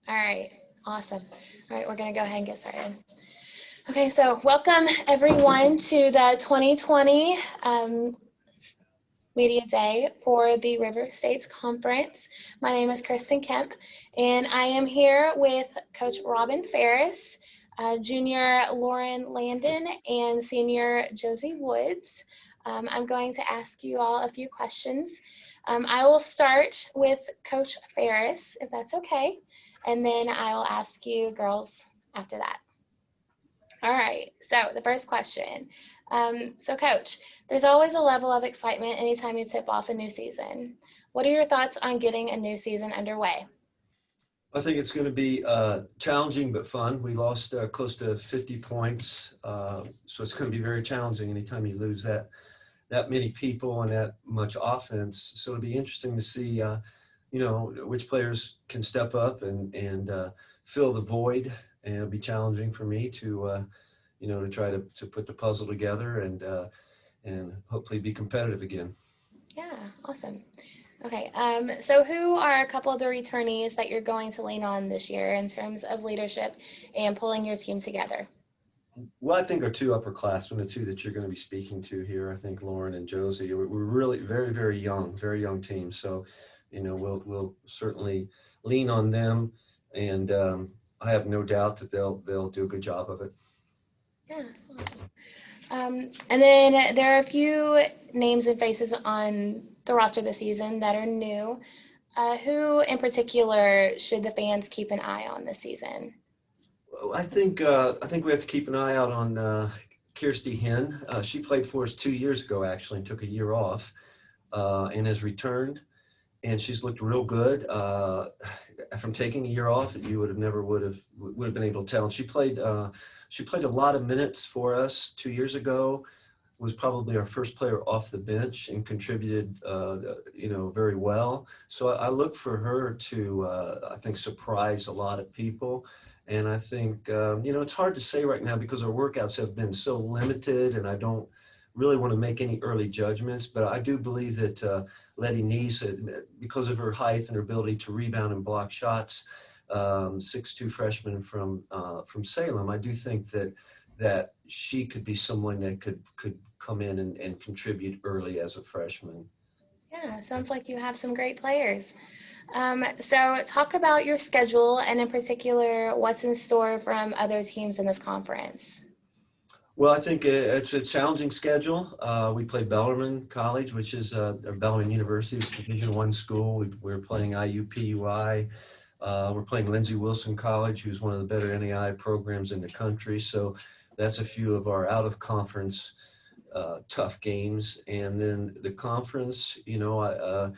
All right, awesome. All right, we're going to go ahead and get started. Okay, so welcome everyone to the 2020 Media Day for the River States Conference. My name is Kristen Kemp, and I am here with Coach Robin Farris, Junior Lauren Lambdin, and Senior Josie Woods. I'm going to ask you all a few questions. I will start with Coach Farris, if that's okay, and then I'll ask you girls after that. All right, so the first question. So Coach, there's always a level of excitement anytime you tip off a new season. What are your thoughts on getting a new season underway? I think it's going to be challenging but fun. We lost close to 50 points, so it's going to be very challenging anytime you lose that many people and that much offense. So it'll be interesting to see, which players can step up and fill the void. And it'll be challenging for me to try to put the puzzle together and hopefully be competitive again. Yeah, awesome. Okay, so who are a couple of the returnees that you're going to lean on this year in terms of leadership and pulling your team together? Well, I think our two upperclassmen, the two that you're going to be speaking to here, I think Lauren and Josie, we're really very, very young team. So, we'll certainly lean on them, and I have no doubt that they'll do a good job of it. Yeah, awesome. And then there are a few names and faces on the roster this season that are new. Who in particular should the fans keep an eye on this season? I think we have to keep an eye out on Kirsty Hen. She played for us 2 years ago, actually, and took a year off, and has returned. And she's looked real good. From taking a year off, you would have been able to tell. And she played a lot of minutes for us 2 years ago. Was probably our first player off the bench and contributed, very well. So I look for her to, I think, surprise a lot of people. And I think, it's hard to say right now because our workouts have been so limited, and I don't really want to make any early judgments. But I do believe that Letty Neese, because of her height and her ability to rebound and block shots, 6'2" freshman from Salem, I do think that she could be someone that could come in and contribute early as a freshman. Yeah, sounds like you have some great players. So talk about your schedule and in particular, what's in store from other teams in this conference. Well, I think it's a challenging schedule. We play Bellarmine College, which is Bellarmine University. It's a Division I school. We're playing IUPUI. We're playing Lindsey Wilson College, who's one of the better NAI programs in the country. So that's a few of our out-of-conference tough games. And then the conference, I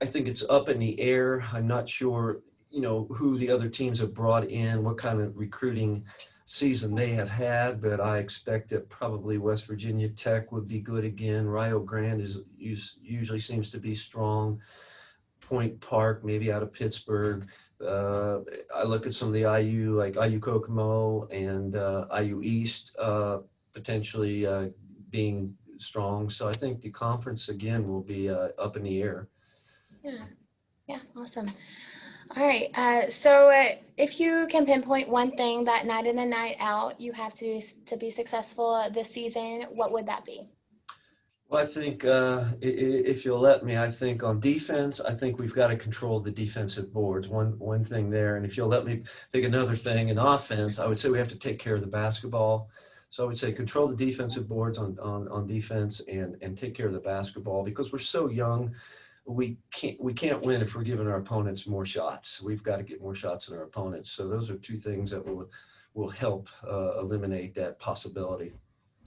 think it's up in the air. I'm not sure, who the other teams have brought in, what kind of recruiting season they have had, but I expect that probably West Virginia Tech would be good again. Rio Grande usually seems to be strong. Point Park, maybe out of Pittsburgh. I look at some of the IU, like IU Kokomo and IU East, potentially being strong. So I think the conference again will be up in the air. Yeah, awesome. All right, so if you can pinpoint one thing that night in and night out you have to be successful this season, what would that be? Well, I think if you'll let me, I think on defense, I think we've got to control the defensive boards. One thing there, and if you'll let me think another thing in offense, I would say we have to take care of the basketball. So I would say control the defensive boards on defense and take care of the basketball because we're so young. We can't win if we're giving our opponents more shots. We've got to get more shots than our opponents. So those are two things that will help eliminate that possibility.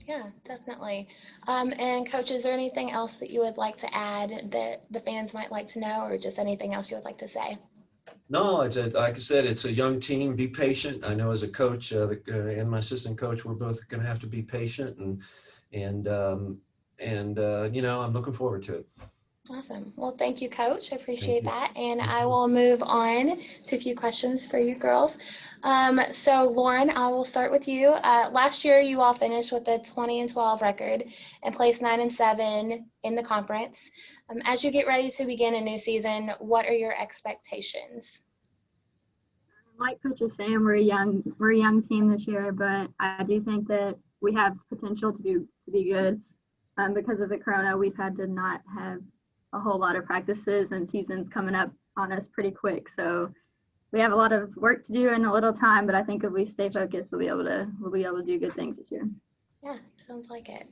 Yeah, definitely. And Coach, is there anything else that you would like to add that the fans might like to know, or just anything else you would like to say? No, like I said, it's a young team. Be patient. I know as a coach and my assistant coach, we're both going to have to be patient, and I'm looking forward to it. Awesome. Well, thank you, Coach. I appreciate that. And I will move on to a few questions for you girls. So Lauren, I will start with you. Last year, you all finished with a 20-12 record and placed 9-7 in the conference. As you get ready to begin a new season, what are your expectations? Like Coach is saying, we're a young team this year, but I do think that we have potential to be good. Because of the corona, we've had to not have a whole lot of practices, and seasons coming up on us pretty quick. So we have a lot of work to do in a little time, but I think if we stay focused, we'll be able to do good things this year. Yeah, sounds like it.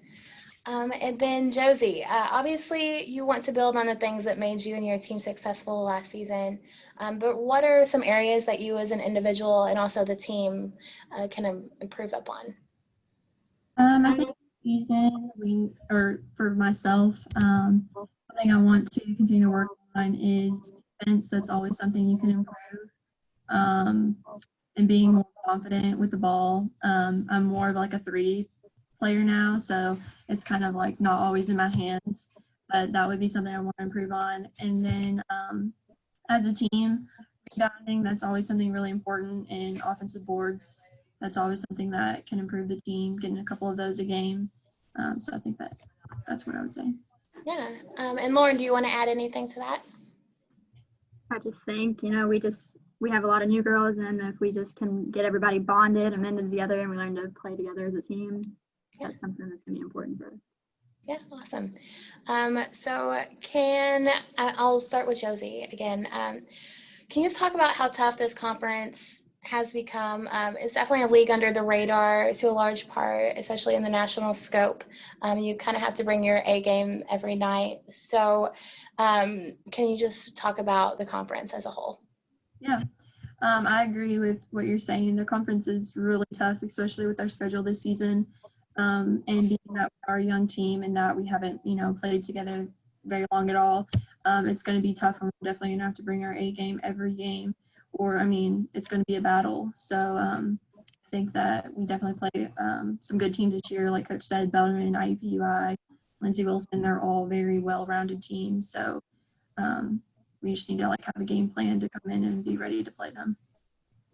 And then Josie, obviously you want to build on the things that made you and your team successful last season, but what are some areas that you as an individual and also the team can improve upon? I think season for myself, one thing I want to continue to work on is defense. That's always something you can improve. And being more confident with the ball. I'm more of like a 3 player now, so it's kind of like not always in my hands, but that would be something I want to improve on. And then as a team, rebounding, that's always something really important, and offensive boards, that's always something that can improve the team, getting a couple of those a game. So I think that's what I would say. Yeah. And Lauren, do you want to add anything to that? I just think, we have a lot of new girls, and if we just can get everybody bonded and mended together and we learn to play together as a team, that's something that's going to be important for us. Yeah, awesome. So I'll start with Josie again. Can you just talk about how tough this conference has become? It's definitely a league under the radar to a large part, especially in the national scope. You kind of have to bring your A game every night. So can you just talk about the conference as a whole? Yeah, I agree with what you're saying. The conference is really tough, especially with our schedule this season. And being that we're a young team and that we haven't, played together very long at all, it's going to be tough, and we're definitely going to have to bring our A game every game, or it's going to be a battle. So I think that we definitely play some good teams this year, like Coach said, Bellarmine, IUPUI, Lindsey Wilson. They're all very well-rounded teams. So we just need to have a game plan to come in and be ready to play them.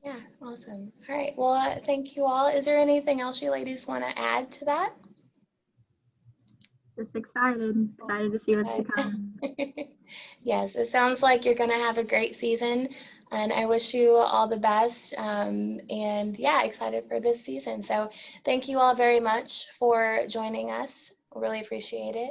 Yeah, awesome. All right. Well, thank you all. Is there anything else you ladies want to add to that? Just excited to see what's to come. Yes, it sounds like you're going to have a great season, and I wish you all the best. And yeah, excited for this season. So thank you all very much for joining us. Really appreciate it.